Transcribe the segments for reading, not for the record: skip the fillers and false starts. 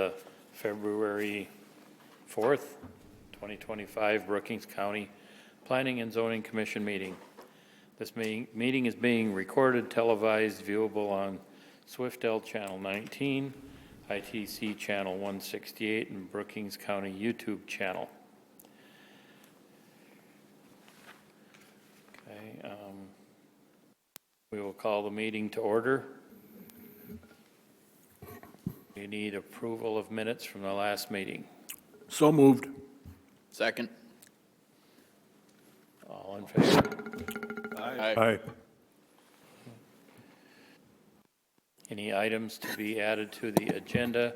the February 4th, 2025 Brookings County Planning and Zoning Commission meeting. This meeting is being recorded, televised, viewable on Swiftel Channel 19, ITC Channel 168, and Brookings County YouTube channel. Okay, we will call the meeting to order. We need approval of minutes from the last meeting. So moved. Second. All in favor? Aye. Any items to be added to the agenda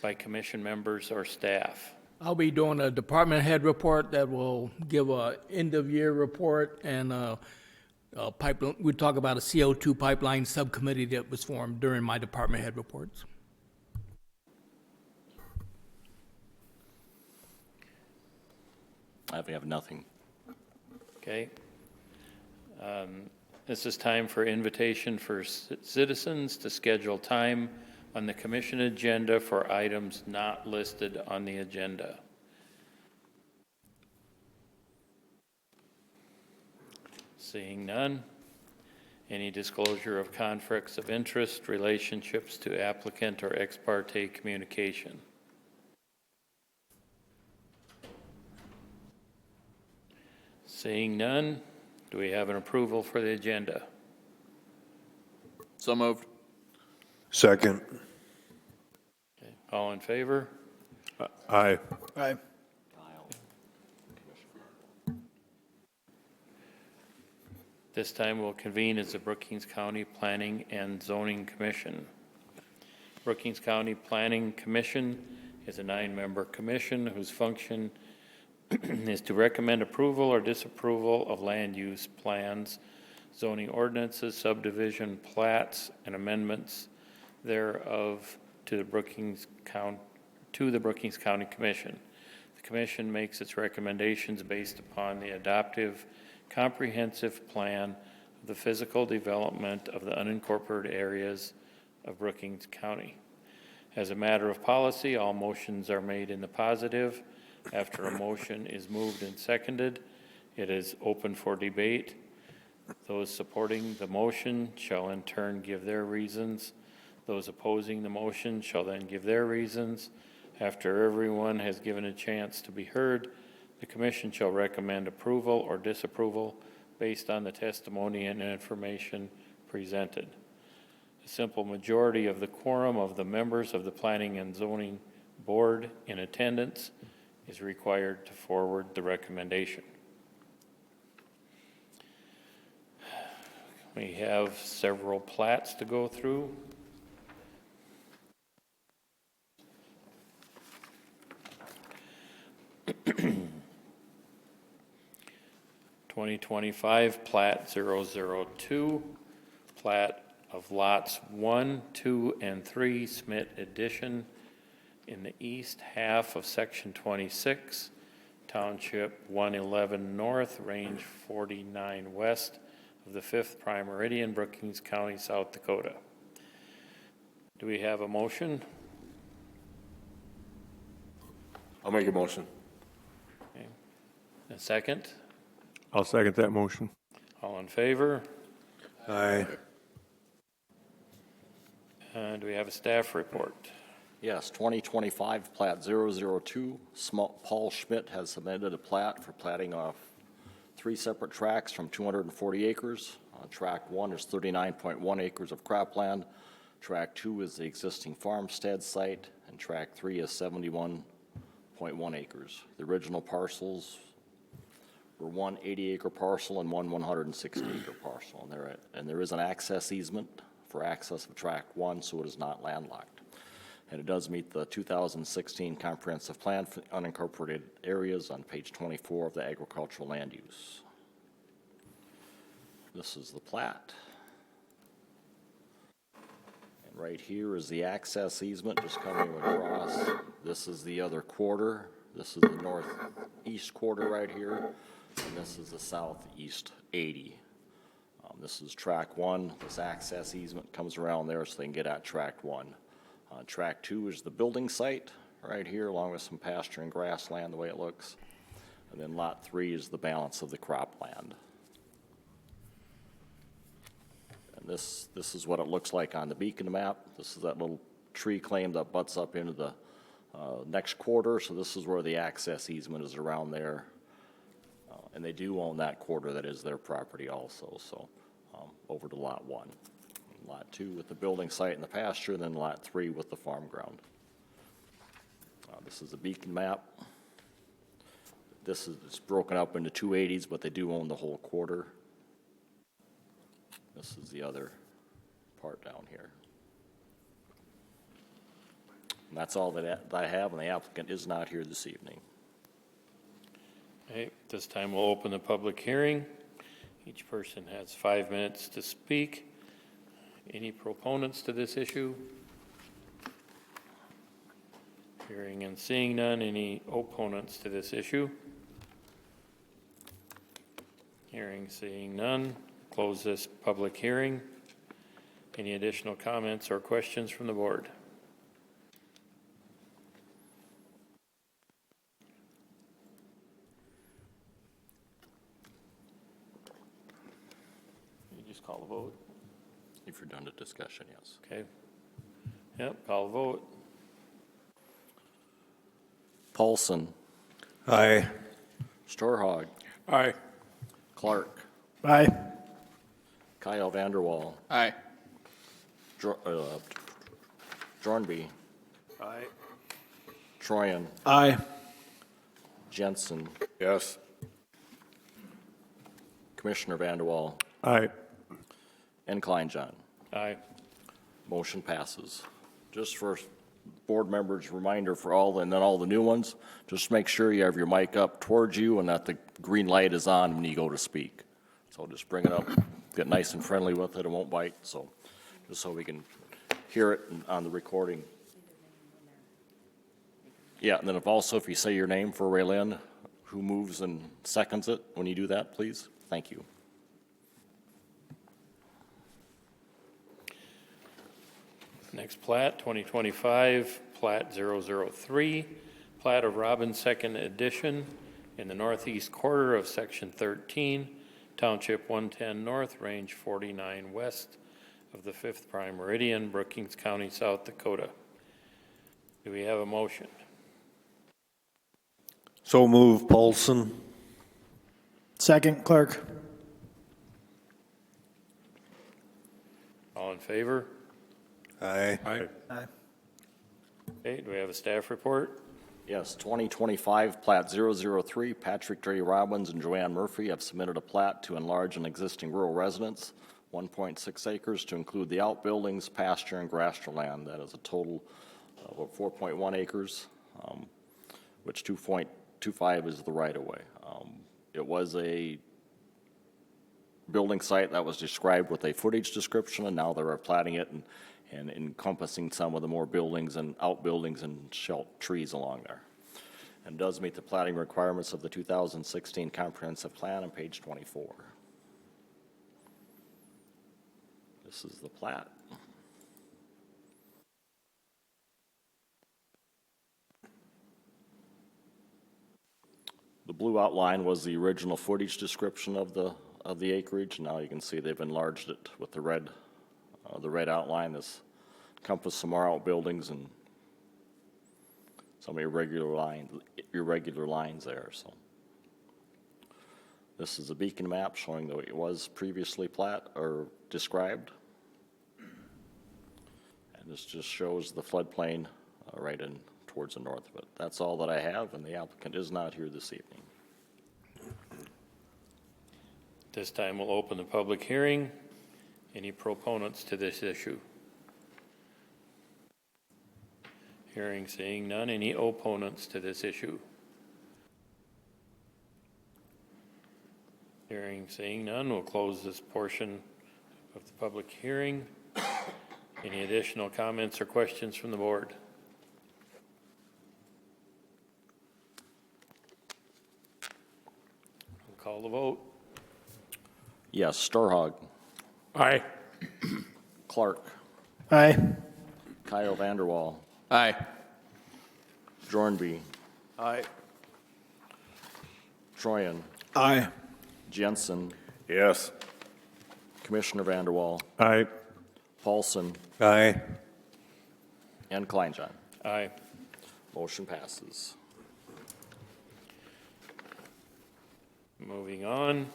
by commission members or staff? I'll be doing a department head report that will give a end-of-year report and pipeline. We talk about a CO2 pipeline subcommittee that was formed during my department head reports. I have nothing. Okay. This is time for invitation for citizens to schedule time on the commission agenda for items not listed on the agenda. Seeing none. Any disclosure of conflicts of interest, relationships to applicant, or ex parte communication? Seeing none, do we have an approval for the agenda? So moved. Second. Okay. All in favor? Aye. Aye. This time we'll convene as the Brookings County Planning and Zoning Commission. Brookings County Planning Commission is a 9-member commission whose function is to recommend approval or disapproval of land use plans, zoning ordinances, subdivision plats, and amendments thereof to the Brookings County Commission. The commission makes its recommendations based upon the adoptive comprehensive plan of the physical development of the unincorporated areas of Brookings County. As a matter of policy, all motions are made in the positive. After a motion is moved and seconded, it is open for debate. Those supporting the motion shall in turn give their reasons. Those opposing the motion shall then give their reasons. After everyone has given a chance to be heard, the commission shall recommend approval or disapproval based on the testimony and information presented. A simple majority of the quorum of the members of the Planning and Zoning Board in attendance is required to forward the recommendation. We have several plats to go through. (2025) Plat 002, plat of lots 1, 2, and 3, Smith Addition, in the east half of Section 26, Township 111 North, Range 49 West of the 5th Prime Meridian, Brookings County, South Dakota. Do we have a motion? I'll make a motion. Okay. A second? I'll second that motion. All in favor? Aye. Do we have a staff report? Yes, 2025 Plat 002, Paul Schmidt has submitted a plat for platting off 3 separate tracts from 240 acres. Tract 1 is 39.1 acres of cropland. Tract 2 is the existing farmstead site, and Tract 3 is 71.1 acres. The original parcels were one 80-acre parcel and one 160-acre parcel, and there is an access easement for access of Tract 1, so it is not landlocked. And it does meet the 2016 Comprehensive Plan for Unincorporated Areas on page 24 of the Agricultural Land Use. This is the plat. And right here is the access easement just coming across. This is the other quarter. This is the northeast quarter right here. And this is the southeast 80. This is Tract 1. This access easement comes around there so they can get at Tract 1. Track 2 is the building site right here, along with some pasture and grassland, the way it looks. And then Lot 3 is the balance of the cropland. And this is what it looks like on the beacon map. This is that little tree claim that butts up into the next quarter, so this is where the access easement is around there. And they do own that quarter, that is their property also, so over to Lot 1. Lot 2 with the building site and the pasture, and then Lot 3 with the farm ground. This is a beacon map. It's broken up into 280s, but they do own the whole quarter. This is the other part down here. And that's all that I have, and the applicant is not here this evening. Okay, this time we'll open the public hearing. Each person has 5 minutes to speak. Any proponents to this issue? Hearing and seeing none. Any opponents to this issue? Hearing, seeing none. Close this public hearing. Any additional comments or questions from the board? You just call the vote. If you're done the discussion, yes. Okay. Yep, call the vote. Paulson, Aye. Storhog, Aye. Clark, Aye. Kyle Vanderwall, Aye. Jornby, Aye. Troyan, Aye. Jensen, Yes. Commissioner Vanderwall, Aye. and Kleinjohn. Aye. Motion passes. Just for board members' reminder for all, and then all the new ones, just make sure you have your mic up towards you and that the green light is on when you go to speak. So just bring it up, get nice and friendly with it, it won't bite, so, just so we can hear it on the recording. Yeah, and then if you say your name for Raylene, who moves and seconds it, when you do that, please, thank you. Next plat, 2025, plat 003, plat of Robbins Second Edition in the northeast quarter of Section 13, Township 110 North, Range 49 West of the 5th Prime Meridian, Brookings County, South Dakota. Do we have a motion? So move, Paulson. Second, Clark. All in favor? Aye. Aye. Okay, do we have a staff report? Yes, 2025 Plat 003, Patrick J. Robbins and Joanne Murphy have submitted a plat to enlarge an existing rural residence, 1.6 acres, to include the outbuildings, pasture, and grassland. That is a total of 4.1 acres, which 2.25 is the right-of-way. It was a building site that was described with a footage description, and now they're platting it and encompassing some of the more buildings and outbuildings and trees along there. And does meet the platting requirements of the 2016 comprehensive plan on page 24. This is the plat. The blue outline was the original footage description of the acreage. Now you can see they've enlarged it with the red outline. This encompasses some more outbuildings and some irregular lines there. So this is a beacon map showing the way it was previously described. And this just shows the floodplain right in towards the north of it. That's all that I have, and the applicant is not here this evening. This time we'll open the public hearing. Any proponents to this issue? Hearing, seeing none. Any opponents to this issue? Hearing, seeing none. We'll close this portion of the public hearing. Any additional comments or questions from the board? We'll call the vote. Yes, Storhog, Aye. Clark, Aye. Kyle Vanderwall, Aye. Jornby, Aye. Troyan, Aye. Jensen, Yes. Commissioner Vanderwall, Aye. Paulson, Aye. and Kleinjohn. Aye. Motion passes. Moving on.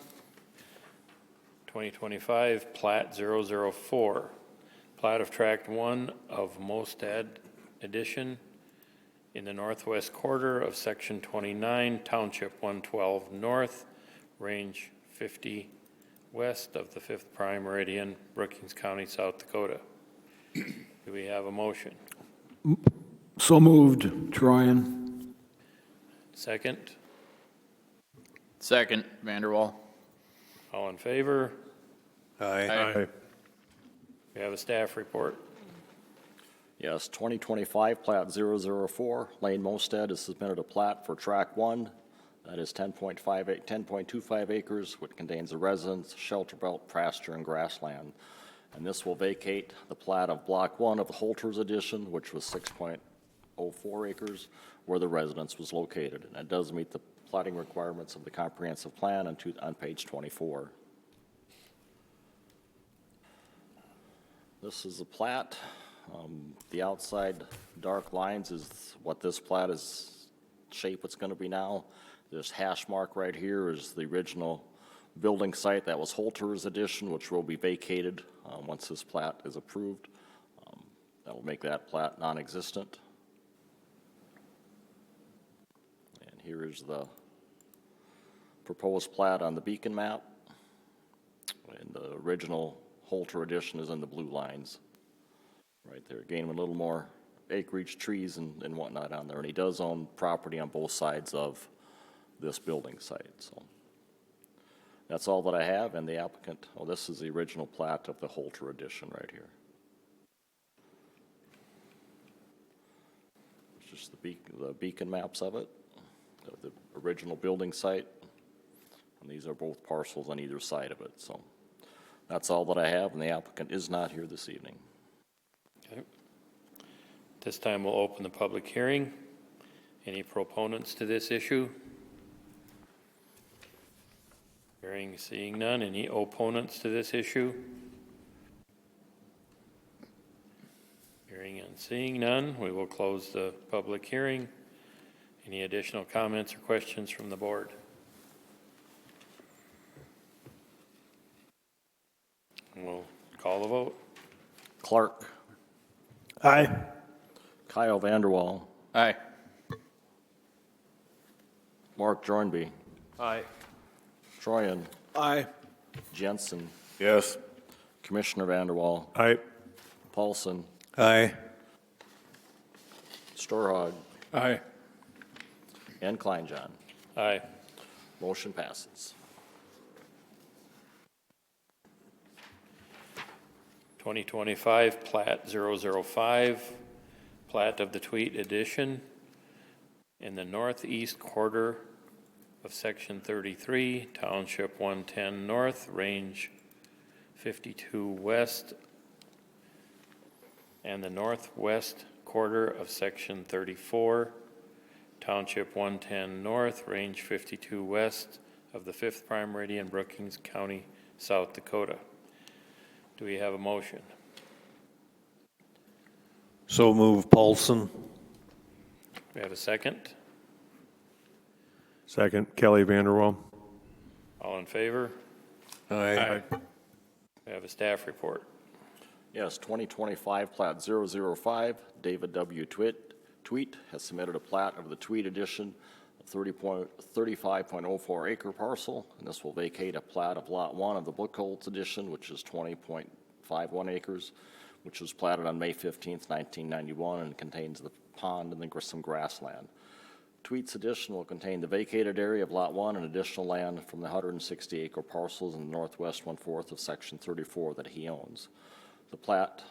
2025 Plat 004. Plat of Tract 1 of Mostad Edition in the northwest quarter of Section 29, Township 112 North, Range 50 west of the 5th Prime Meridian, Brookings County, South Dakota. Do we have a motion? So moved, Troyan. Second? Second, Vanderwall. All in favor? Aye. We have a staff report. Yes, 2025 Plat 004, Lane Mosted has submitted a plat for Track 1. That is 10.25 acres, which contains a residence, shelter belt, pasture, and grassland. And this will vacate the plat of Block 1 of the Holters Edition, which was 6.04 acres, where the residence was located. And it does meet the platting requirements of the comprehensive plan on page 24. This is the plat. The outside dark lines is what this plat is shape it's going to be now. This hash mark right here is the original building site that was Holter's Edition, which will be vacated once this plat is approved. That will make that plat non-existent. And here is the proposed plat on the beacon map. And the original Holter Edition is in the blue lines. Right there, gaining a little more acreage, trees and whatnot on there. And he does own property on both sides of this building site. So that's all that I have. And the applicant, oh, this is the original plat of the Holter Edition right here. It's just the beacon maps of it, the original building site. And these are both parcels on either side of it. So that's all that I have. And the applicant is not here this evening. Okay. This time we'll open the public hearing. Any proponents to this issue? Hearing, seeing none. Any opponents to this issue? Hearing and seeing none, we will close the public hearing. Any additional comments or questions from the board? We'll call the vote. Clark, Aye. Kyle Vanderwall, Aye. Mark Jornby, Aye. Troyan, Aye. Jensen, Yes. Commissioner Vanderwall, Aye. Paulson, Aye. Storhog, Aye. and Kleinjohn. Aye. Motion passes. 2025 Plat 005, plat of the Tweed Edition in the northeast quarter of Section 33, Township 110 North, Range 52 West, and the northwest quarter of Section 34, Township 110 North, Range 52 West of the 5th Prime Meridian, Brookings County, South Dakota. Do we have a motion? So move Paulson. We have a second? Second, Kelly Vanderwall. All in favor? Aye. We have a staff report. Yes, 2025 Plat 005, David W. Tweet has submitted a plat of the Tweed Edition of 35.04 acre parcel, and this will vacate a plat of Lot 1 of the Buchholz Edition, which is 20.51 acres, which was platted on May 15th, 1991, and contains the pond and some grassland. Tweet's Edition will contain the vacated area of Lot 1 and additional land from the 160-acre parcels in the northwest one-fourth of Section 34 that he owns. The plat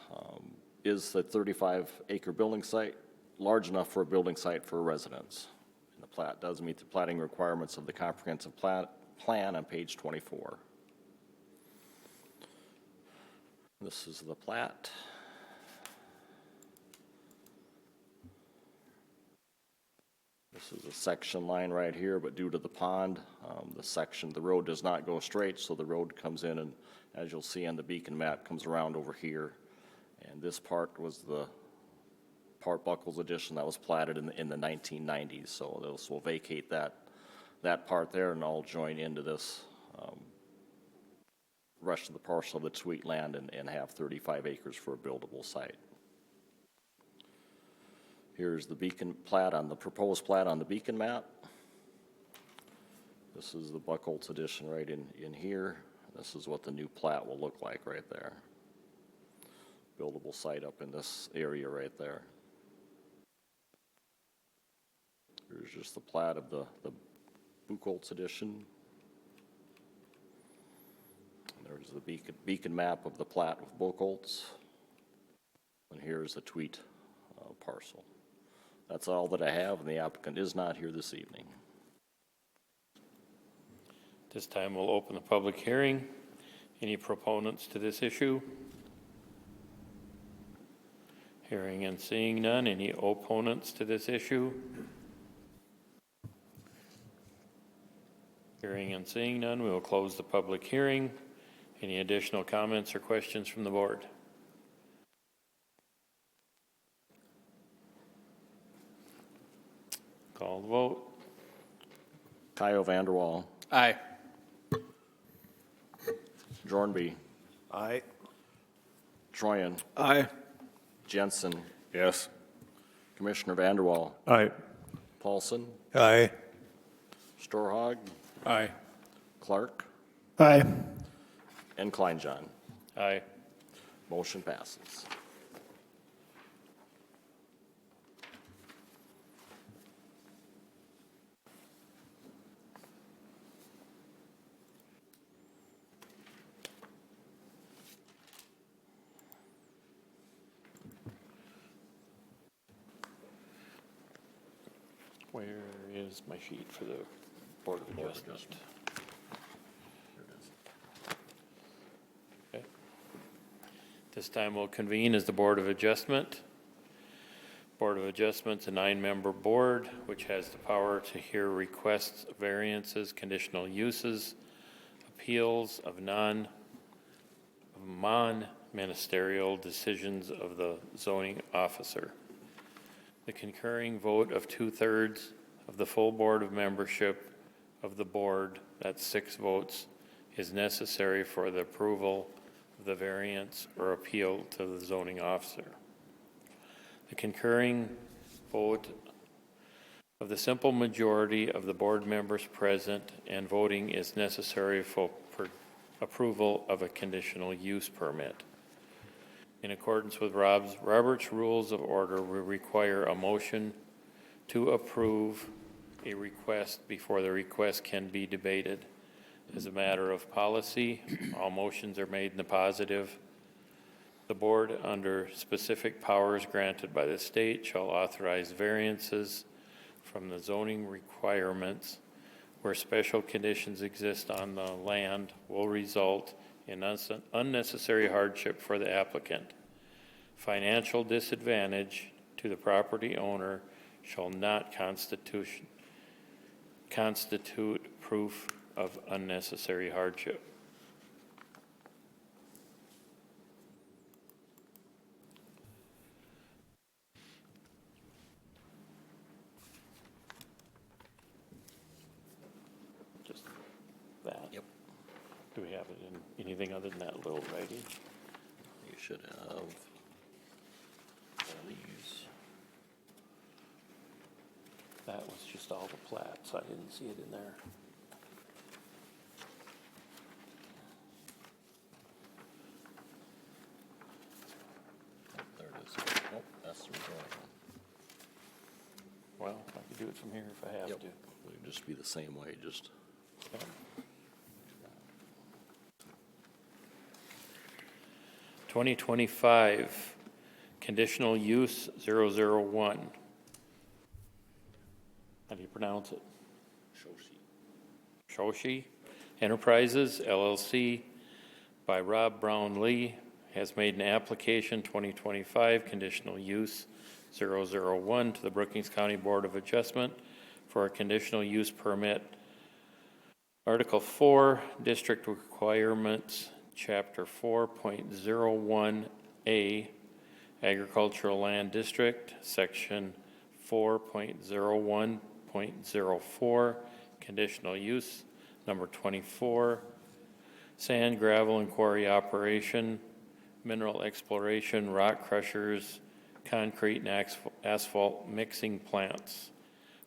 is the 35-acre building site, large enough for a building site for a residence. And the plat does meet the platting requirements of the comprehensive plan on page 24. This is the plat. This is a section line right here, but due to the pond, the road does not go straight, so the road comes in, and as you'll see on the beacon map, comes around over here. And this part was the part Buckles addition that was platted in the 1990s, so this will vacate that part there and all join into this rest of the parcel of the Tweet land and have 35 acres for a buildable site. Here's the beacon plat on the proposed plat on the beacon map. This is the Buckles addition right in here. This is what the new plat will look like right there. Buildable site up in this area right there. Here's just the plat of the Buchholz edition. And there's the beacon map of the plat with Buchholz. And here's the Tweet parcel. That's all that I have, and the applicant is not here this evening. This time we'll open the public hearing. Any proponents to this issue? Hearing and seeing none. Any opponents to this issue? Hearing and seeing none, we will close the public hearing. Any additional comments or questions from the board? Call the vote. Kyle Vanderwall, Aye. Jornby, Aye. Troyan, Aye. Jensen, Yes. Commissioner Vanderwall, Aye. Paulson, Aye. Storhog, Aye. Clark, Aye. and Kleinjohn. Aye. Motion passes. Where is my sheet for the Board of Adjustment? Okay. This time we'll convene as the Board of Adjustment. Board of Adjustment's a 9-member board, which has the power to hear requests, variances, conditional uses, appeals of non-ministerial decisions of the zoning officer. The concurring vote of 2/3 of the full board of membership of the board, that's 6 votes, is necessary for the approval of the variance or appeal to the zoning officer. The concurring vote of the simple majority of the board members present and voting is necessary for approval of a conditional use permit. In accordance with Robert's Rules of Order, we require a motion to approve a request before the request can be debated. As a matter of policy, all motions are made in the positive. The board, under specific powers granted by the state, shall authorize variances from the zoning requirements where special conditions exist on the land will result in unnecessary hardship for the applicant. Financial disadvantage to the property owner shall not constitute proof of unnecessary hardship. Just that. Yep. Do we have it in anything other than that little writing? You should have these. That was just all the plats. I didn't see it in there. There it is. Oh, that's the recording. Well, I could do it from here if I have Yep. to. It would just be the same way, just. Okay. 2025, conditional use 001. How do you pronounce it? Shoshi Enterprises LLC by Rob Brown Lee has made an application 2025 conditional use 001 to the Brookings County Board of Adjustment for a conditional use permit. Article 4, District Requirements, Chapter 4.01A, Agricultural Land District, Section 4.01.04, Conditional Use. Number 24, Sand, Gravel, and Quarry Operation, Mineral Exploration, Rock Crushers, Concrete and Asphalt Mixing Plants.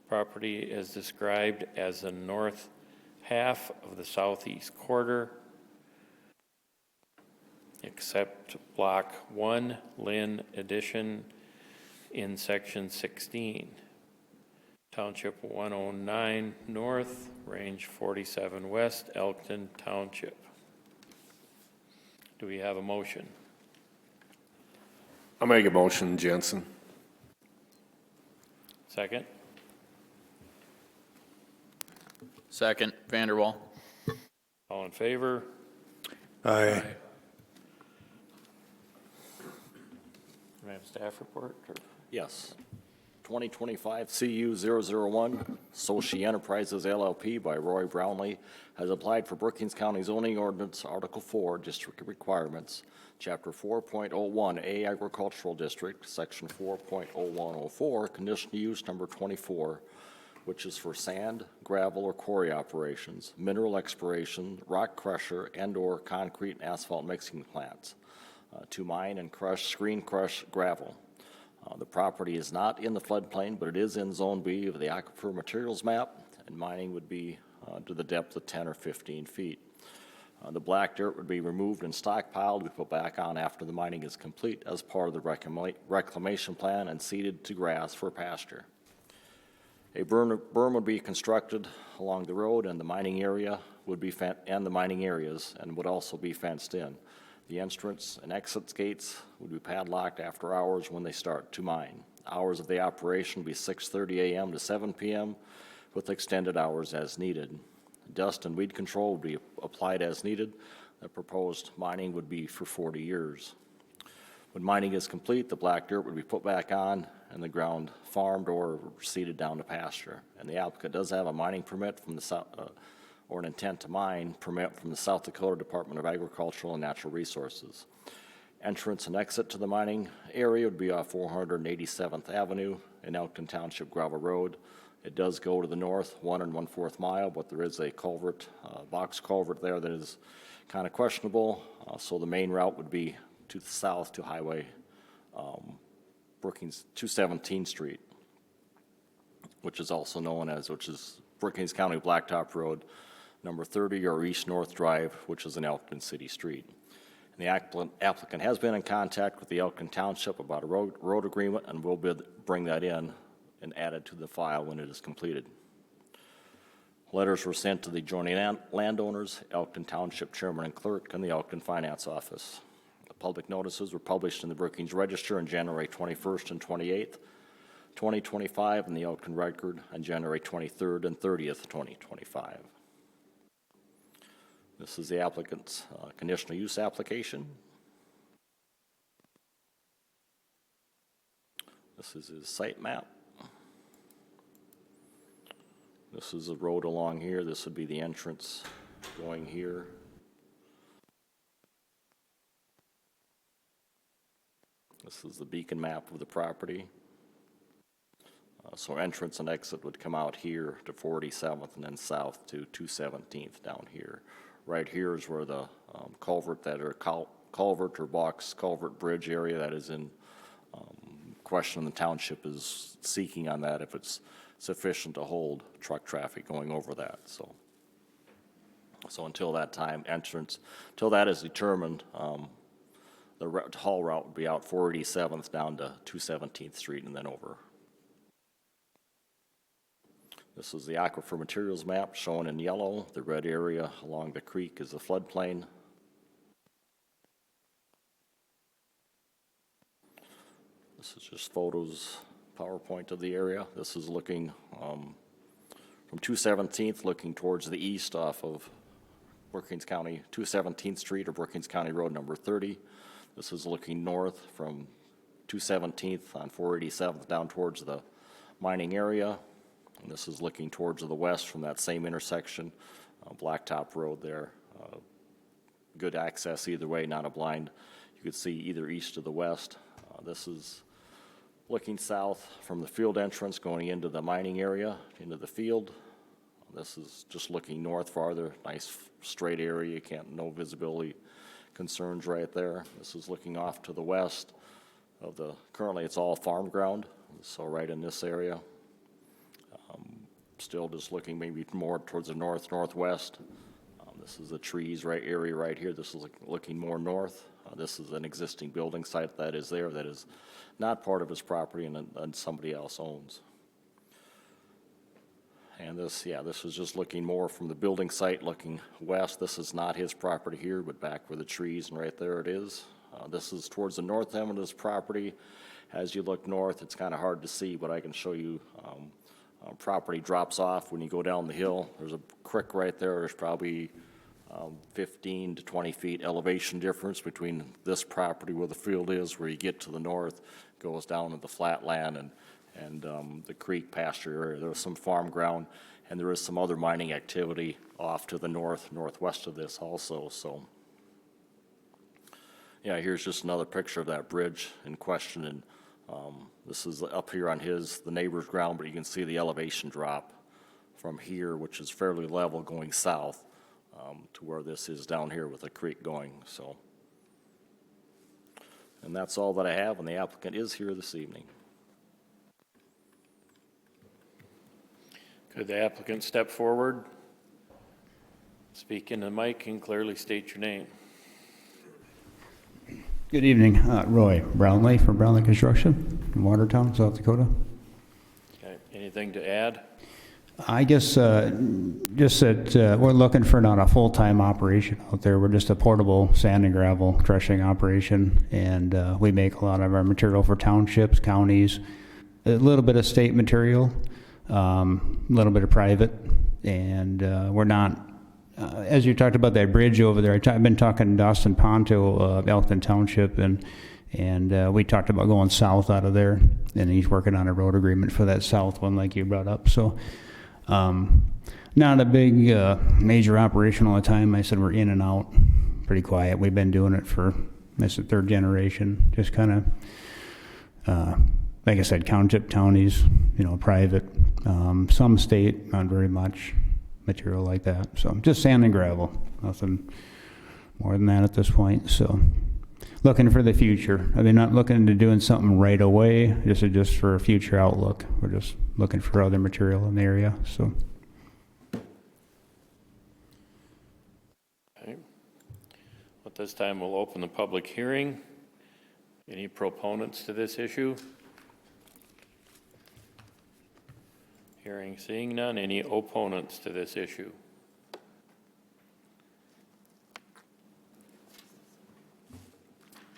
Property is described as the north half of the southeast quarter, except Block 1, Lynn Addition in Section 16. Township 109 North, Range 47 West, Elkton Township. Do we have a motion? I'll make a motion, Jensen. Second? Second, Vanderwall. All in favor? Aye. Do we have a staff report? Or- Yes. 2025 CU 001, Sochi Enterprises LLP by Roy Brownlee has applied for Brookings County Zoning Ordinance Article 4, District Requirements, Chapter 4.01A Agricultural District, Section 4.0104, Conditional Use Number 24, which is for sand, gravel, or quarry operations, mineral exploration, rock crusher, and/or concrete and asphalt mixing plants, to mine and screen crush gravel. The property is not in the floodplain, but it is in Zone B of the Aquifer Materials Map, and mining would be to the depth of 10 or 15 feet. The black dirt would be removed and stockpiled to be put back on after the mining is complete as part of the reclamation plan and seeded to grass for pasture. A berm would be constructed along the road, and the mining area would be and the mining areas and would also be fenced in. The entrance and exit gates would be padlocked after hours when they start to mine. Hours of the operation would be 6:30 a.m. to 7 p.m. with extended hours as needed. Dust and weed control would be applied as needed. The proposed mining would be for 40 years. When mining is complete, the black dirt would be put back on and the ground farmed or seeded down to pasture. And the applicant does have a mining permit from the or an intent to mine permit from the South Dakota Department of Agricultural and Natural Resources. Entrance and exit to the mining area would be off 487th Avenue in Elkton Township Gravel Road. It does go to the north 1 1/4 mile, but there is a culvert, box culvert there that is kind of questionable. So the main route would be to the south to Highway Brookings 217th Street, which is also known as, Brookings County Blacktop Road, number 30, or East North Drive, which is an Elkton City street. And the applicant has been in contact with the Elkton Township about a road agreement, and will bring that in and add it to the file when it is completed. Letters were sent to the adjoining landowners, Elkton Township Chairman and Clerk, and the Elkton Finance Office. The public notices were published in the Brookings Register on January 21st and 28th, 2025, and the Elkton Record on January 23rd and 30th, 2025. This is the applicant's conditional use application. This is his site map. This is the road along here. This would be the entrance going here. This is the beacon map of the property. So entrance and exit would come out here to 47th and then south to 217th down here. Right here is where the culvert culvert or box culvert bridge area that is in question. The township is seeking on that if it's sufficient to hold truck traffic going over that. So until that time, until that is determined, the haul route would be out 487th down to 217th Street and then over. This is the Aquifer Materials Map shown in yellow. The red area along the creek is the floodplain. This is just photos, PowerPoint of the area. This is looking from 217th, looking towards the east off of Brookings County, 217th Street or Brookings County Road number 30. This is looking north from 217th on 487th down towards the mining area. And this is looking towards the west from that same intersection, Blacktop Road there. Good access either way, not a blind. You could see either east or the west. This is looking south from the field entrance going into the mining area, into the field. This is just looking north farther, nice straight area, no visibility concerns right there. This is looking off to the west of currently it's all farm ground, so right in this area. Still just looking maybe more towards the northwest. This is the trees area right here. This is looking more north. This is an existing building site that is there that is not part of his property and somebody else owns. And this is just looking more from the building site looking west. This is not his property here, but back where the trees and right there it is. This is towards the north end of this property. As you look north, it's kind of hard to see, but I can show you property drops off when you go down the hill. There's a creek right there. There's probably 15 to 20 feet elevation difference between this property where the field is, where you get to the north, goes down to the flat land and the creek pasture area. There's some farm ground, and there is some other mining activity off to the northwest of this also. So, yeah, here's just another picture of that bridge in question, and this is up here on the neighbor's ground, but you can see the elevation drop from here, which is fairly level going south, to where this is down here with the creek going. So, and that's all that I have, and the applicant is here this evening. Could the applicant step forward, speak into the mic, and clearly state your name? Good evening, Roy Brownlee from Brownlee Construction in Watertown, South Dakota. Okay. Anything to add? I guess just that we're looking for not a full-time operation out there. We're just a portable sand and gravel crushing operation, and we make a lot of our material for townships, counties, a little bit of state material, a little bit of private, and we're not. As you talked about that bridge over there, I've been talking to Dawson Ponto of Elkton Township, and we talked about going south out of there, and he's working on a road agreement for that south one like you brought up. So not a big major operation all the time. I said we're in and out, pretty quiet. We've been doing it for, this is third generation, just kind of, like I said, township, counties, private, some state, not very much material like that. So just sand and gravel, nothing more than that at this point. So looking for the future. I mean, not looking to doing something right away, just for a future outlook. We're just looking for other material in the area. So. Okay. At this time, we'll open the public hearing. Any proponents to this issue? Hearing, seeing none. Any opponents to this issue?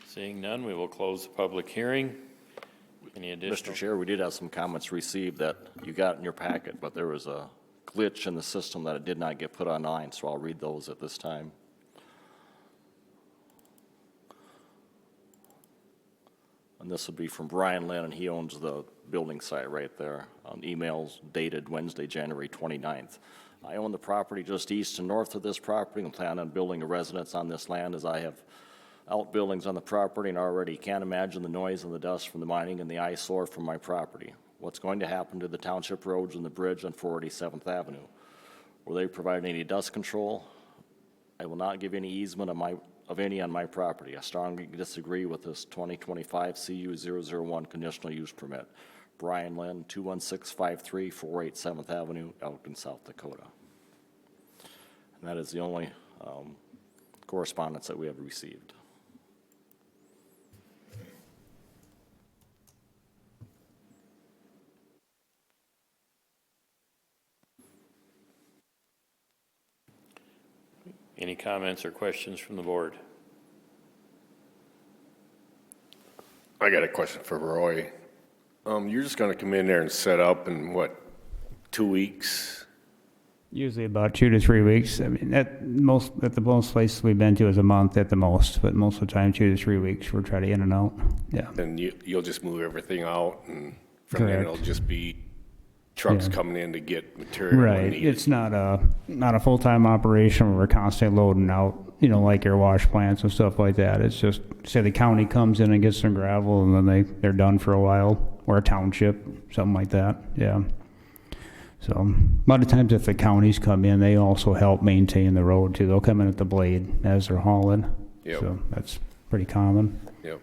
Seeing none, we will close the public hearing. Any additional? Mr. Chair, we did have some comments received that you got in your packet, but there was a glitch in the system that it did not get put online, so I'll read those at this time. And this would be from Brian Lynn, and he owns the building site right there. Emails dated Wednesday, January 29th. I own the property just east and north of this property and plan on building a residence on this land, as I have outbuildings on the property and already can't imagine the noise and the dust from the mining and the eyesore from my property. What's going to happen to the township roads and the bridge on 487th Avenue? Will they provide any dust control? I will not give any easement of any on my property. I strongly disagree with this 2025 CU001 conditional use permit. Brian Lynn, 21653 487th Avenue, Elkton, South Dakota. And that is the only correspondence that we have received. Any comments or questions from the board? I got a question for Roy. You're just going to come in there and set up in, 2 weeks? Usually about 2 to 3 weeks. I mean, at the most places we've been to is a month at the most, but most of the time 2 to 3 weeks we're trying to in and out. Yeah. Then you'll just move everything out, and from there Correct. it'll just be trucks Yeah. coming in to get material when Right. needed. It's not a full-time operation where we're constantly loading out, like your wash plants and stuff like that. It's just, say the county comes in and gets some gravel and then they're done for a while, or a township, something like that, yeah. So, a lot of times if the counties come in, they also help maintain the road too. They'll come in at the blade as they're hauling. Yep. So that's pretty common. Yep.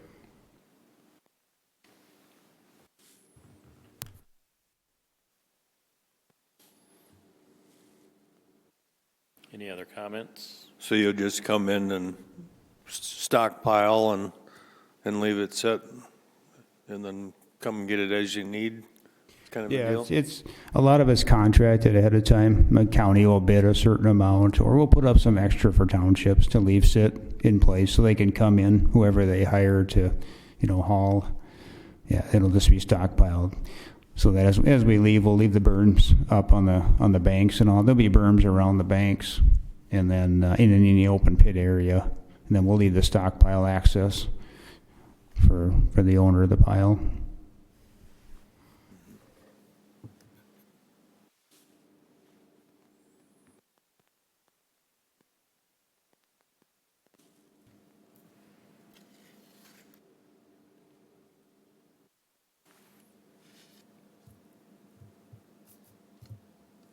Any other comments? So you'll just come in and stockpile and leave it set, and then come and get it as you need, kind of a Yeah, deal? it's a lot of it's contracted ahead of time. The county will bid a certain amount, or we'll put up some extra for townships to leave sit in place so they can come in, whoever they hire to, haul. Yeah, it'll just be stockpiled. So that as we leave, we'll leave the berms up on the banks and all. There'll be berms around the banks, and then in any open pit area, and then we'll leave the stockpile access for the owner of the pile.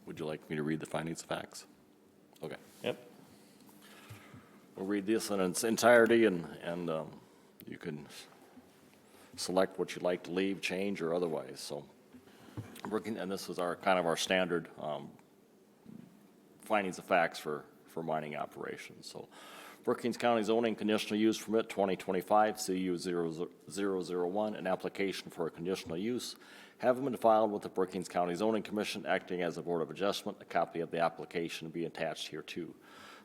Would you like me to read the findings of facts? Okay. Yep. We'll read this in its entirety, and you can select what you'd like to leave, change, or otherwise. So, and this is our standard findings of facts for mining operations. So, Brookings County zoning conditional use permit 2025 CU 001, an application for a conditional use, having been filed with the Brookings County Zoning Commission acting as a Board of Adjustment. A copy of the application will be attached here too.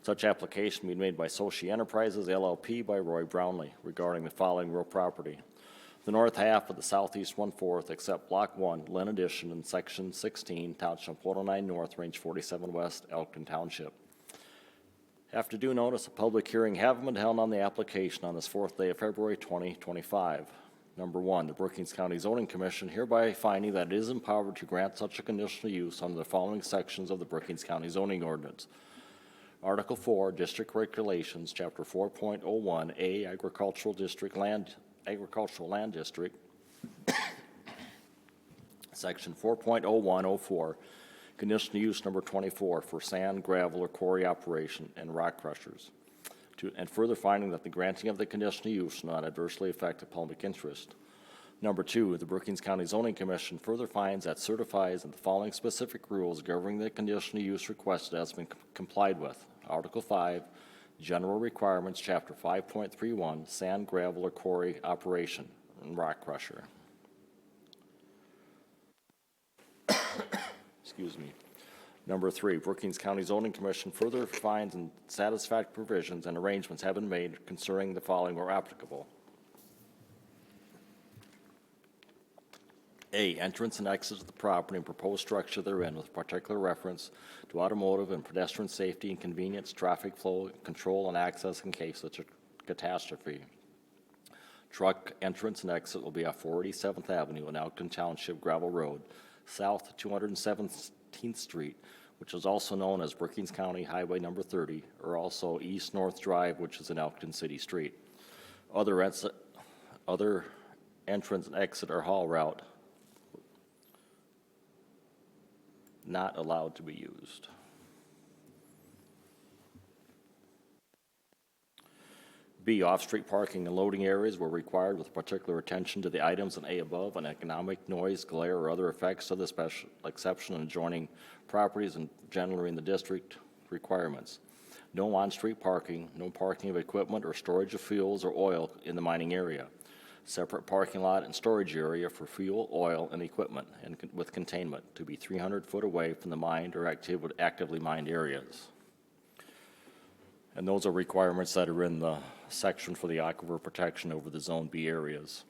Such application being made by Soci Enterprises LLP by Roy Brownlee regarding the following real property: the north half of the southeast 1/4, except Block 1, Lynn Addition in Section 16, Township 109 North, Range 47 West, Elkton Township. After due notice, a public hearing having been held on the application on this 4th day of February 2025. Number 1, the Brookings County Zoning Commission hereby finding that it is empowered to grant such a conditional use under the following sections of the Brookings County Zoning Ordinance. Article 4, District Regulations, Chapter 4.01A, Agricultural Land District, Section 4.0104, Conditional Use Number 24 for sand, gravel, or quarry operation and rock crushers. And further finding that the granting of the conditional use will not adversely affect the public interest. Number 2, the Brookings County Zoning Commission further finds that certifies that the following specific rules governing the conditional use requested has been complied with. Article 5, General Requirements, Chapter 5.31, Sand, Gravel, or Quarry Operation and Rock Crusher. Excuse me. Number 3, Brookings County Zoning Commission further finds and satisfactory provisions and arrangements have been made concerning the following where applicable. A, entrance and exit of the property and proposed structure therein with particular reference to automotive and pedestrian safety and convenience, traffic flow, control, and access in case of catastrophe. Truck entrance and exit will be off 487th Avenue and Elkton Township Gravel Road, south 217th Street, which is also known as Brookings County Highway Number 30, or also East North Drive, which is in Elkton City Street. Other entrance and exit or haul route not allowed to be used. B, off-street parking and loading areas were required with particular attention to the items in A above on economic, noise, glare, or other effects of the special exception and adjoining properties and generally in the district requirements. No on-street parking, no parking of equipment or storage of fuels or oil in the mining area. Separate parking lot and storage area for fuel, oil, and equipment, and with containment to be 300 foot away from the mined or actively mined areas. And those are requirements that are in the section for the aquifer protection over the Zone B areas.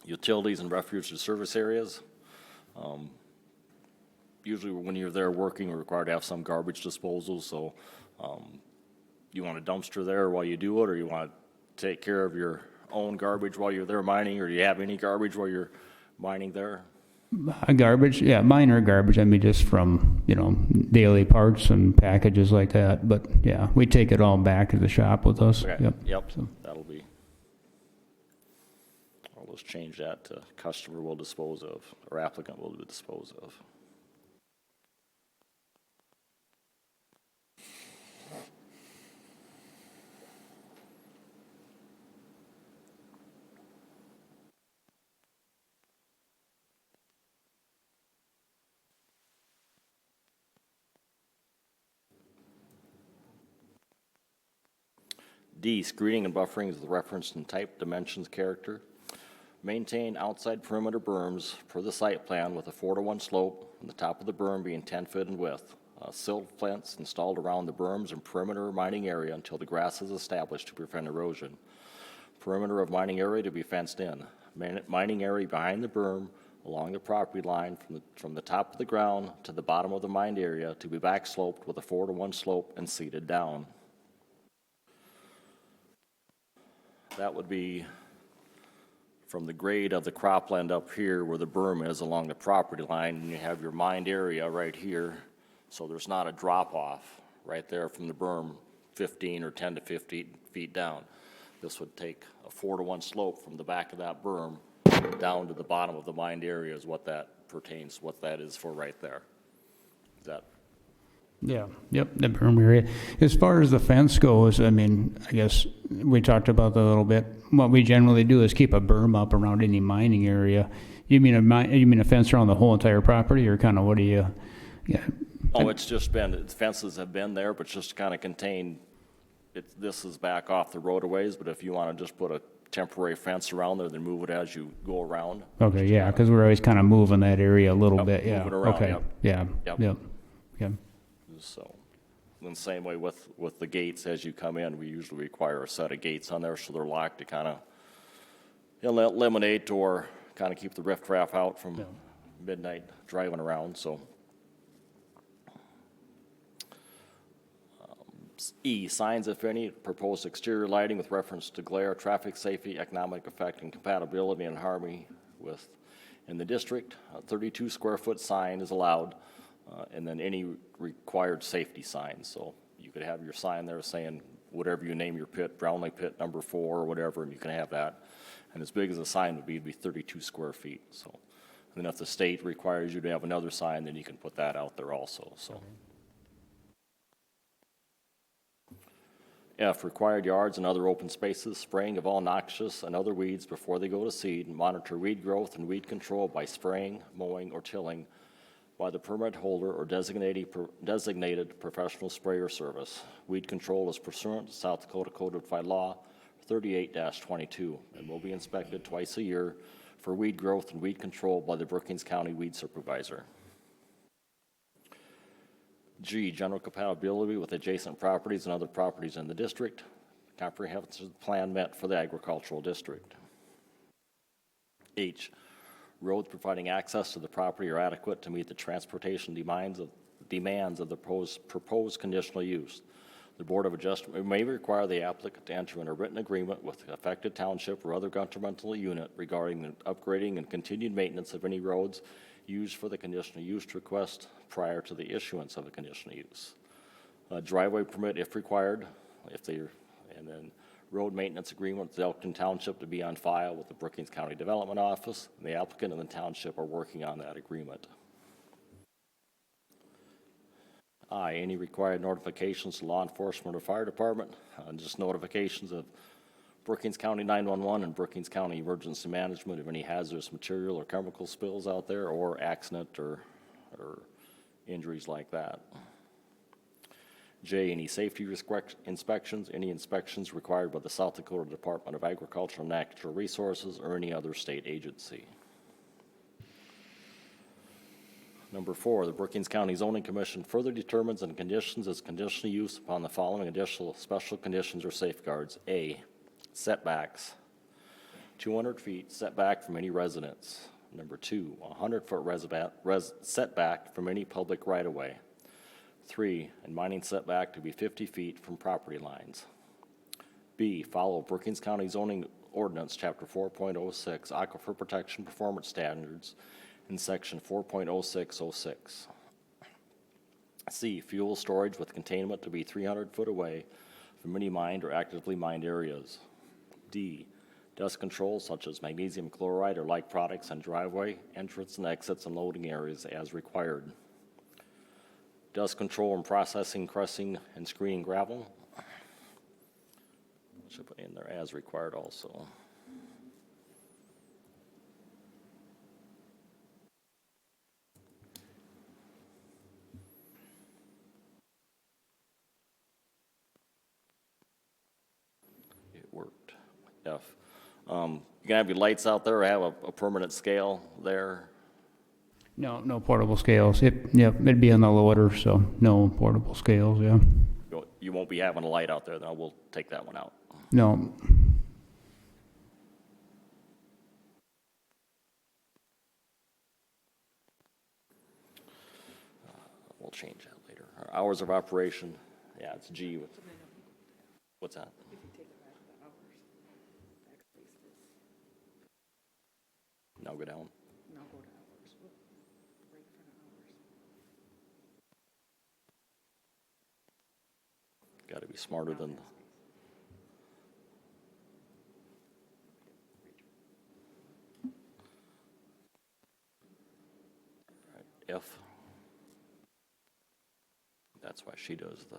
Utilities and refuge to service areas. Usually when you're there working, you're required to have some garbage disposal, so you want a dumpster there while you do it, or you want to take care of your own garbage while you're there mining, or do you have any garbage while you're mining there? Garbage, yeah, minor garbage, I mean, just from, daily parts and packages like that, but yeah, we take it all back to the shop with us. Okay, Yep. yep, that'll be, I'll just change that to customer will dispose of, or applicant will dispose of. D, screening and buffering is the reference in type, dimensions, character. Maintain outside perimeter berms per the site plan with a 4-to-1 slope, and the top of the berm being 10 feet in width. Silt fence installed around the berms and perimeter mining area until the grass is established to prevent erosion. Perimeter of mining area to be fenced in. Mining area behind the berm along the property line from the top of the ground to the bottom of the mined area to be back sloped with a 4-to-1 slope and seeded down. That would be from the grade of the cropland up here where the berm is along the property line, and you have your mined area right here, so there's not a drop-off right there from the berm 15 or 10 to 15 feet down. This would take a 4-to-1 slope from the back of that berm down to the bottom of the mined area is what that pertains, what that is for right there. Is that Yeah, yep, the berm area. As far as the fence goes, I mean, I guess we talked about that a little bit. What we generally do is keep a berm up around any mining area. You mean a fence around the whole entire property, or kind of what do you? Yeah. Oh, it's just been, fences have been there, but just to kind of contain, this is back off the roadways, but if you want to just put a temporary fence around there, then move it as you go around. Okay, yeah, because we're always kind of moving that area a little Yep, bit, yeah. moving around, Okay, yep. yeah, Yep. yep, yep. So, in the same way with the gates, as you come in, we usually require a set of gates on there so they're locked to kind of eliminate or kind of keep the riffraff out from midnight driving around, so. E, signs, if any, proposed exterior lighting with reference to glare, traffic safety, economic effect, and compatibility and harmony with, in the district. A 32 square foot sign is allowed, and then any required safety signs. So you could have your sign there saying whatever you name your pit, Brownlee Pit number 4 or whatever, and you can have that. And as big as the sign would be, it'd be 32 square feet. So, and then if the state requires you to have another sign, then you can put that out there also, so. F, required yards and other open spaces, spraying of all noxious and other weeds before they go to seed, and monitor weed growth and weed control by spraying, mowing, or tilling by the permit holder or designated professional sprayer service. Weed control is pursuant to South Dakota Codified Law 38-22 and will be inspected twice a year for weed growth and weed control by the Brookings County Weed Supervisor. G, general compatibility with adjacent properties and other properties in the district. Comprehensive plan met for the agricultural district. H, roads providing access to the property are adequate to meet the transportation demands of the proposed conditional use. The Board of Adjustment may require the applicant to enter in a written agreement with the affected township or other governmental unit regarding the upgrading and continued maintenance of any roads used for the conditional use request prior to the issuance of a conditional use. A driveway permit if required, and then road maintenance agreement with Elkton Township to be on file with the Brookings County Development Office. And the applicant and the township are working on that agreement. I, any required notifications to law enforcement or fire department, just notifications of Brookings County 911 and Brookings County Emergency Management of any hazardous material or chemical spills out there or accident or injuries like that. J, any safety inspections, any inspections required by the South Dakota Department of Agriculture and Natural Resources or any other state agency. Number 4, the Brookings County Zoning Commission further determines and conditions its conditional use upon the following additional special conditions or safeguards. A, setbacks, 200 feet setback from any residence. Number 2, 100-foot setback from any public right-of-way. 3, and mining setback to be 50 feet from property lines. B, follow Brookings County Zoning Ordinance, Chapter 4.06, Aquifer Protection Performance Standards, in section 4.0606. C, fuel storage with containment to be 300 foot away from any mined or actively mined areas. D, dust control such as magnesium chloride or like products on driveway, entrance and exits and loading areas as required. Dust control and processing, crushing, and screening gravel. Should put in there as required also. It worked. F. You gonna have your lights out there or have a permanent scale there? No portable scales. It'd be on the loader, so no portable scales, yeah. You won't be having a light out there, then we'll take that one out. No. We'll change that later. Our hours of operation, yeah, it's G. What's that? Now go down. Got to be smarter than. Right, F. That's why she does the.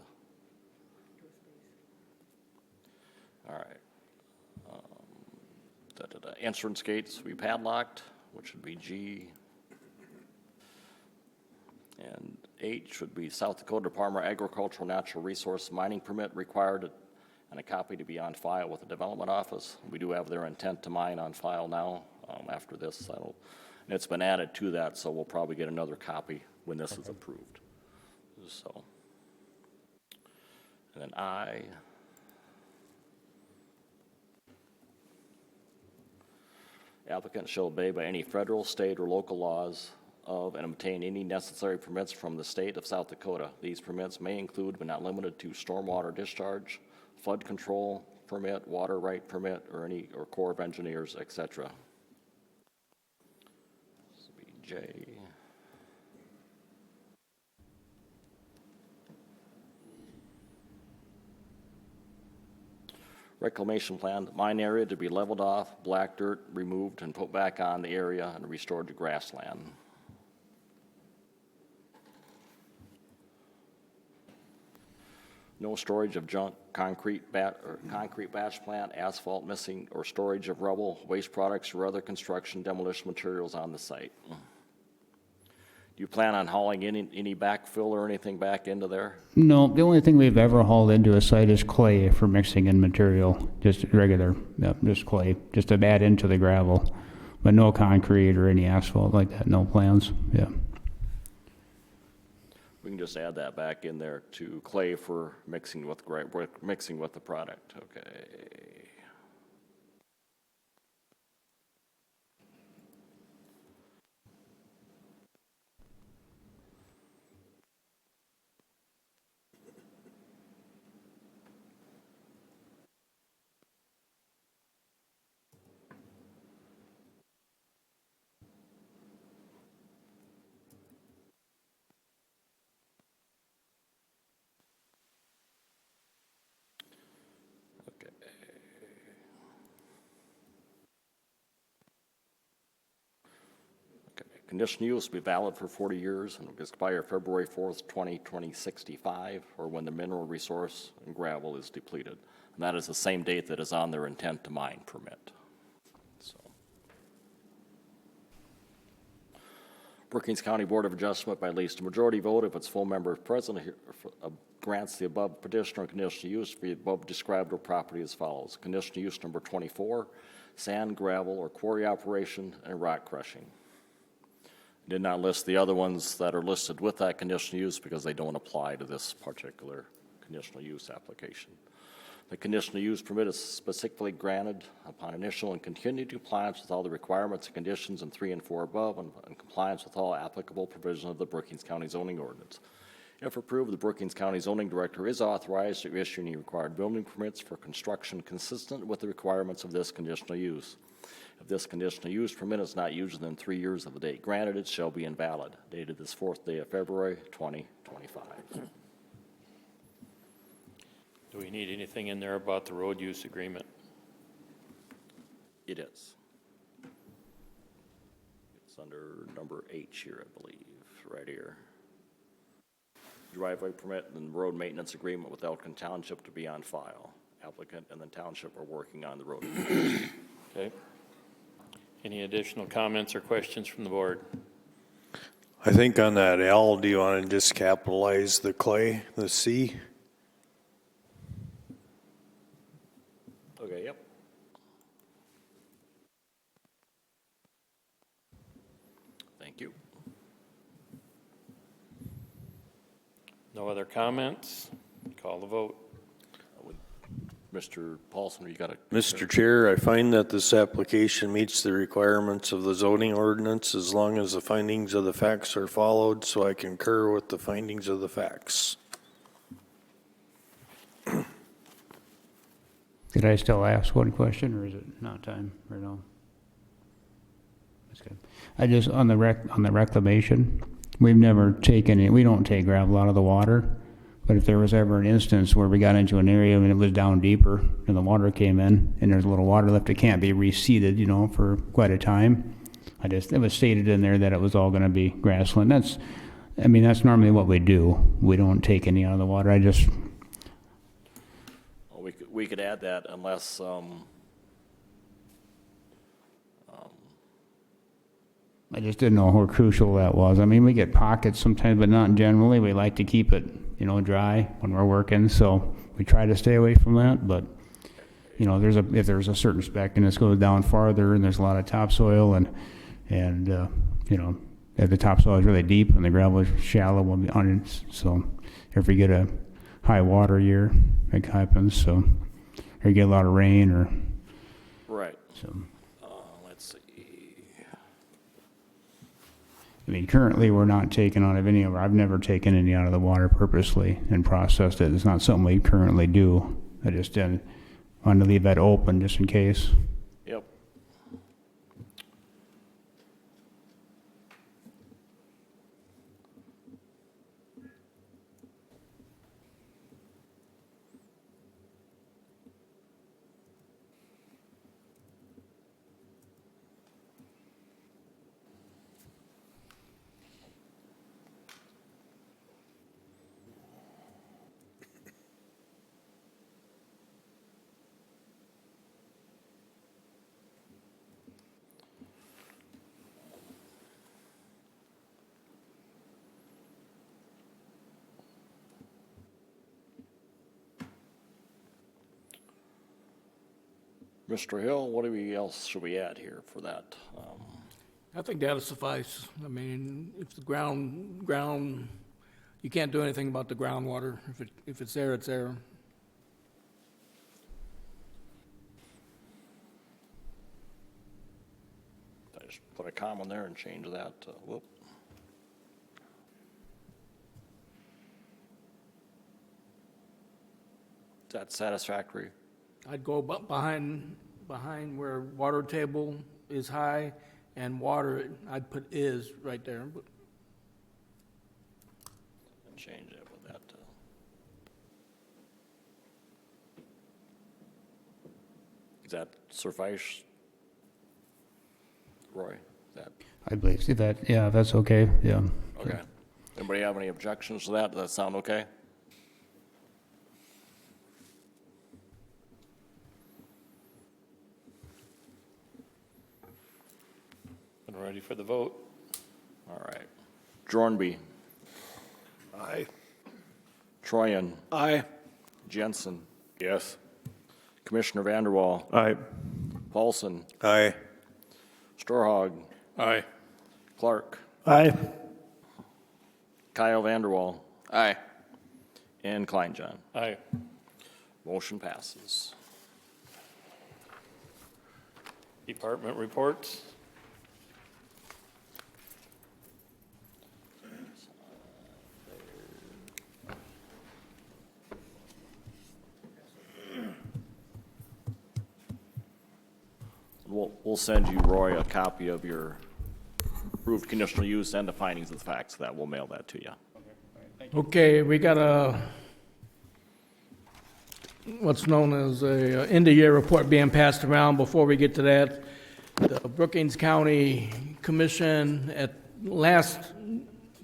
All right. Entrance gates will be padlocked, which would be G. And H would be South Dakota Department of Agricultural Natural Resource Mining Permit required and a copy to be on file with the Development Office. We do have their intent to mine on file now after this. And it's been added to that, so we'll probably get another copy when this is approved. So, and then I. Applicant shall obey by any federal, state, or local laws of and obtain any necessary permits from the state of South Dakota. These permits may include, but not limited to, stormwater discharge, flood control permit, water right permit, or Corps of Engineers, etc. This will be J. Reclamation plan, mine area to be leveled off, black dirt removed and put back on the area and restored to grassland. No storage of junk, concrete batch plant, asphalt missing, or storage of rubble, waste products, or other construction demolition materials on the site. Do you plan on hauling any backfill or anything back into there? No, the only thing we've ever hauled into a site is clay for mixing in material, just regular, just clay, just to add into the gravel, but no concrete or any asphalt like that, no plans, yeah. We can just add that back in there to clay for mixing with the product, okay. Conditional use will be valid for 40 years and will expire February 4th, 2065, or when the mineral resource and gravel is depleted. And that is the same date that is on their intent to mine permit. So, Brookings County Board of Adjustment by at least a majority vote if its full member is present grants the above petitioner conditional use for the above described real property as follows. Conditional use number 24, sand, gravel, or quarry operation and rock crushing. Did not list the other ones that are listed with that conditional use because they don't apply to this particular conditional use application. The conditional use permit is specifically granted upon initial and continued compliance with all the requirements and conditions in 3 and 4 above and compliance with all applicable provisions of the Brookings County zoning ordinance. If approved, the Brookings County zoning director is authorized to issue any required building permits for construction consistent with the requirements of this conditional use. If If this conditional use permit is not used within 3 years of the date granted, it shall be invalid, dated this 4th day of February, 2025. Do we need anything in there about the road use agreement? It is. It's under number H here, I believe, right here. Driveway permit and road maintenance agreement with Elkin Township to be on file. Applicant and the township are working on the road. Okay. Any additional comments or questions from the board? I think on that L, do you want to just capitalize the clay, the C? Okay, yep. Thank you. No other comments? Call the vote. Mr. Paulson, you got a? Mr. Chair, I find that this application meets the requirements of the zoning ordinance as long as the findings of the facts are followed, so I concur with the findings of the facts. Did I still ask one question, or is it not time right now? That's good. I just, on the reclamation, we've never taken it, we don't take gravel out of the water, but if there was ever an instance where we got into an area and it was down deeper and the water came in and there's a little water left, it can't be reseeded, you know, for quite a time. It was stated in there that it was all gonna be grassland. That's normally what we do. We don't take any out of the water. Well, we could add that unless, I just didn't know how crucial that was. I mean, we get pockets sometimes, but not generally. We like to keep it, you know, dry when we're working, so we try to stay away from that. But, you know, if there's a certain spec and this goes down farther and there's a lot of topsoil and you know, if the topsoil is really deep and the gravel is shallow, we'll be on it. So if we get a high water year, it happens. So, or you get a lot of rain, or right. so. Let's see. I mean, currently, we're not taking out of any of our, I've never taken any out of the water purposely and processed it. It's not something we currently do. I just didn't want to leave that open just in case. Yep. Mr. Hill, what else should we add here for that? I think that'll suffice. I mean, if the ground, you can't do anything about the groundwater. If it's there, it's there. I just put a comma there and change that, whoop. Is that satisfactory? I'd go behind where water table is high and water, I'd put is right there. And change it with that. Does that suffice? Roy, is that, I believe, if that's okay, yeah. okay. Anybody have any objections to that? Does that sound okay? And ready for the vote? All right. Jornby, Aye. Troyan, Aye. Jensen, Yes. Commissioner Vanderwall, Aye. Paulson, Aye. Storhog, Aye. Clark, Aye. Kyle Vanderwall, Aye. and Kleinjohn. Aye. Motion passes. Department reports? We'll we'll send you, Roy, a copy of your approved conditional use and the findings of the facts of that. We'll mail that to you. Okay, we got a, what's known as a end-of-year report being passed around. Before we get to that, the Brookings County Commission at last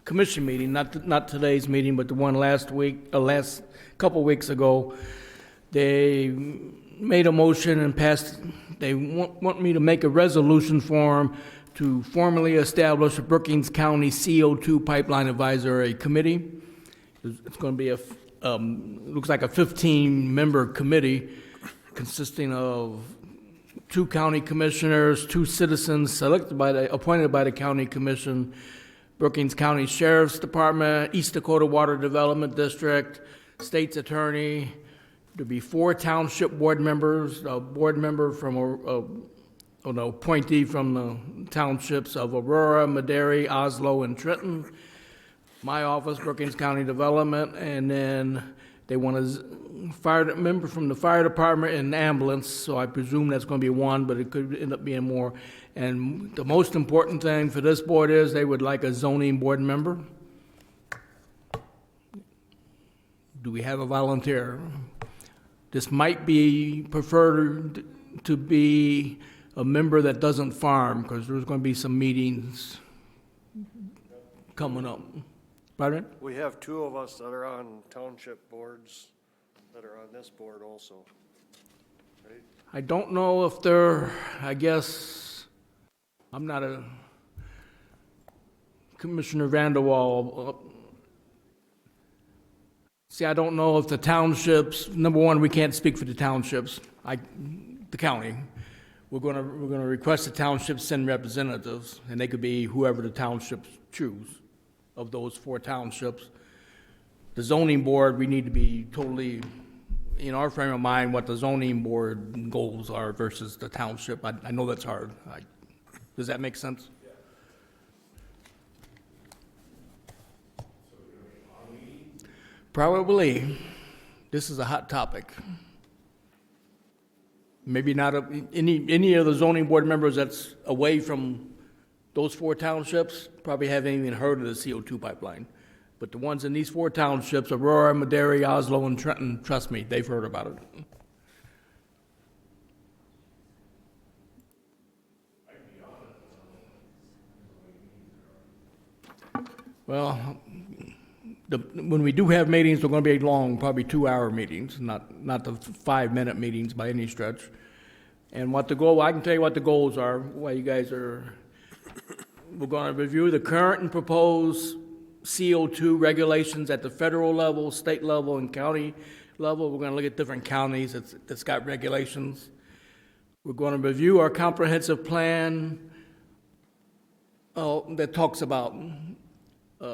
commission meeting, not today's meeting, but the one last couple weeks ago, they made a motion and passed, they want me to make a resolution form to formally establish a Brookings County CO2 Pipeline Advisory Committee. It's going to be looks like a 15-member committee consisting of 2 county commissioners, 2 citizens appointed by the county commission, Brookings County Sheriff's Department, East Dakota Water Development District, state's attorney. There'll be 4 township board members, a board member from an appointee from the townships of Aurora, Madera, Oslo, and Trenton. My office, Brookings County Development, and then they want a member from the fire department and ambulance, so I presume that's going to be 1, but it could end up being more. And the most important thing for this board is they would like a zoning board member. Do we have a volunteer? This might be preferred to be a member that doesn't farm, because there's going to be some meetings coming up. Pardon? We have 2 of us that are on township boards that are on this board also, right? I don't know if they're, I guess, I'm not a Commissioner Vanderwall. See, I don't know if the townships, number one, we can't speak for the townships, the county. We're going to request the townships send representatives, and they could be whoever the townships choose of those 4 townships. The zoning board, we need to be totally in our frame of mind what the zoning board goals are versus the township. I know that's hard. Does that make sense? Probably. This is a hot topic. Maybe not any of the zoning board members that's away from those 4 townships probably haven't even heard of the CO2 pipeline. But the ones in these 4 townships, Aurora, Madera, Oslo, and Trenton, trust me, they've heard about it. Well, when we do have meetings, they're going to be long, probably 2-hour meetings, not the 5-minute meetings by any stretch. And what the goal, I can tell you what the goals are, while you guys are, we're going to review the current and proposed CO2 regulations at the federal level, state level, and county level. We're going to look at different counties that's got regulations. We're going to review our comprehensive plan that talks about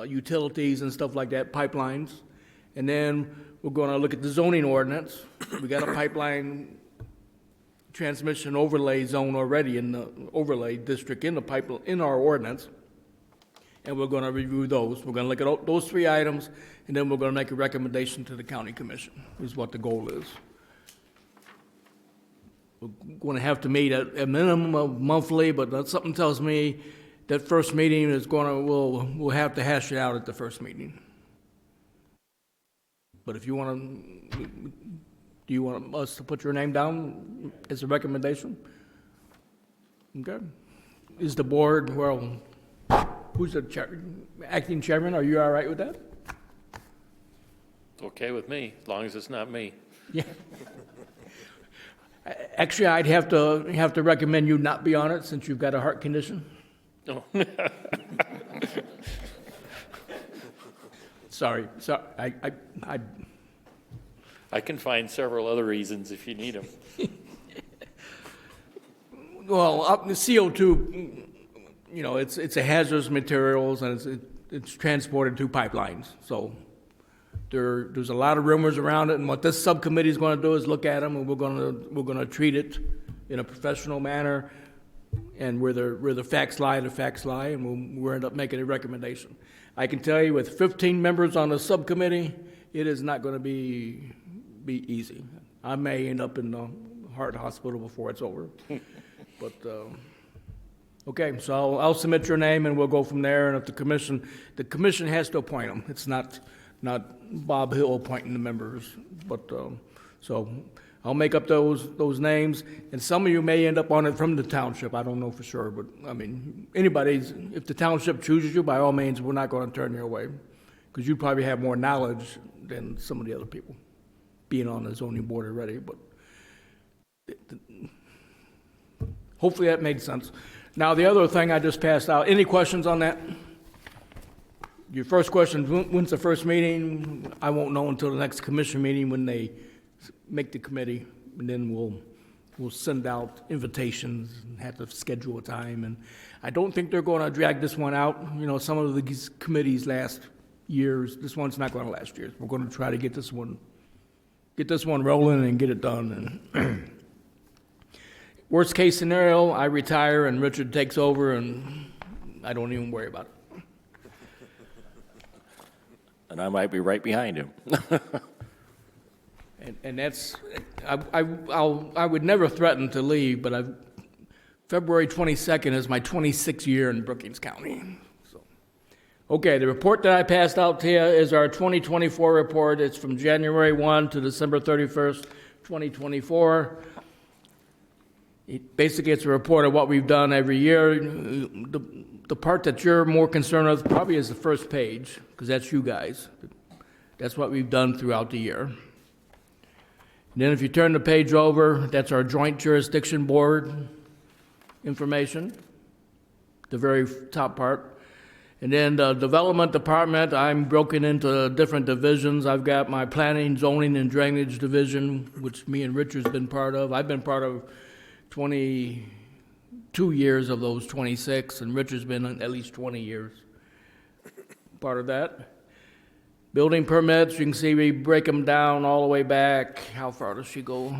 utilities and stuff like that, pipelines. And then we're going to look at the zoning ordinance. We got a pipeline transmission overlay zone already in the overlay district in our ordinance. And we're going to review those. We're going to look at those 3 items, and then we're going to make a recommendation to the county commission, is what the goal is. We're going to have to meet at a minimum of monthly, but something tells me that first meeting is we'll have to hash it out at the first meeting. But if you want to, do you want us to put your name down as a recommendation? Okay. Is the board, well, who's the acting chairman? Are you all right with that? It's okay with me, as long as it's not me. Yeah. Actually, I'd have to recommend you not be on it since you've got a heart condition. No. Sorry. I can find several other reasons if you need them. Well, the CO2, you know, it's a hazardous materials and it's transported through pipelines. So there's a lot of rumors around it, and what this subcommittee is going to do is look at them, and we're going to treat it in a professional manner, and where the facts lie, and we'll end up making a recommendation. I can tell you, with 15 members on the subcommittee, it is not going to be easy. I may end up in the heart hospital before it's over. But, okay, so I'll submit your name and we'll go from there. And if the commission has to appoint them. It's not Bob Hill appointing the members. But, so I'll make up those names. And some of you may end up on it from the township. I don't know for sure. But, I mean, if the township chooses you, by all means, we're not going to turn you away. Because you probably have more knowledge than some of the other people being on the zoning board already. But hopefully that made sense. Now, the other thing I just passed out, any questions on that? Your first question, when's the first meeting? I won't know until the next commission meeting when they make the committee, and then we'll send out invitations and have to schedule a time. And I don't think they're going to drag this one out. You know, some of these committees last years. This one's not going to last years. We're going to try to get this one rolling and get it done. And worst case scenario, I retire and Richard takes over, and I don't even worry about it. And I might be right behind him. And that's, I would never threaten to leave, but February 22nd is my 26th year in Brookings County. So, okay, the report that I passed out to you is our 2024 report. It's from January 1 to December 31st, 2024. Basically, it's a report of what we've done every year. The part that you're more concerned with probably is the first page, because that's you guys. That's what we've done throughout the year. And then if you turn the page over, that's our joint jurisdiction board information, the very top part. And then the development department, I'm broken into different divisions. I've got my planning, zoning, and drainage division, which me and Richard's been part of. I've been part of 22 years of those 26, and Richard's been at least 20 years part of that. Building permits, you can see we break them down all the way back. How far does she go?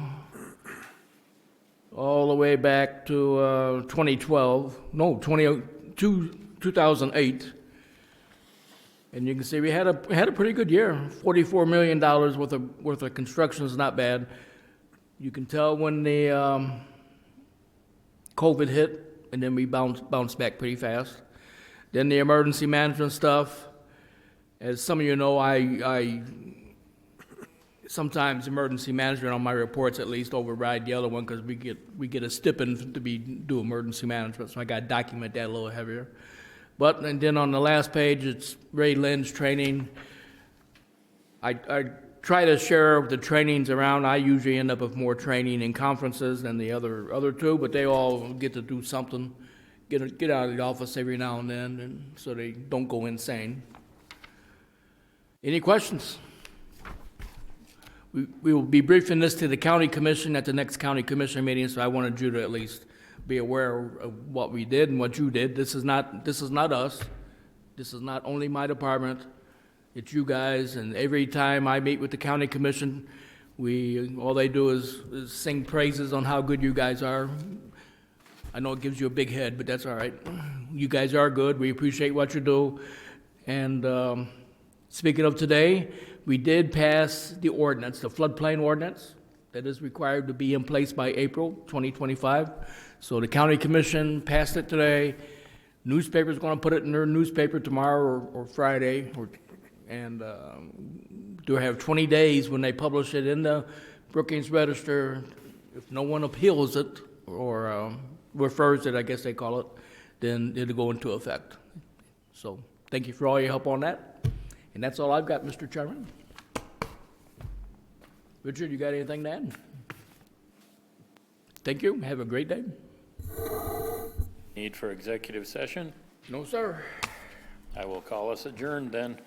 All the way back to 2008. And you can see we had a pretty good year. $44 million worth of construction is not bad. You can tell when the COVID hit, and then we bounced back pretty fast. Then the emergency management stuff. As some of you know, I sometimes emergency management on my reports at least override the other one because we get a stipend to do emergency management, so I got to document that a little heavier. And then on the last page, it's Ray Lynn's training. I try to share the trainings around. I usually end up with more training and conferences than the other two, but they all get to do something, get out of the office every now and then, and so they don't go insane. Any questions? We will be briefing this to the county commission at the next county commission meeting, so I wanted you to at least be aware of what we did and what you did. This is not us. This is not only my department. It's you guys, and every time I meet with the county commission, all they do is sing praises on how good you guys are. I know it gives you a big head, but that's all right. You guys are good. We appreciate what you do. And speaking of today, we did pass the ordinance, the floodplain ordinance, that is required to be in place by April 2025. So the county commission passed it today. Newspaper's going to put it in their newspaper tomorrow or Friday, and they'll have 20 days when they publish it in the Brookings Register. If no one appeals it or refers it, I guess they call it, then it'll go into effect. So thank you for all your help on that. And that's all I've got, Mr. Chairman. Richard, you got anything to add? Thank you. Have a great day. Need for executive session? No, sir. I will call us adjourned then.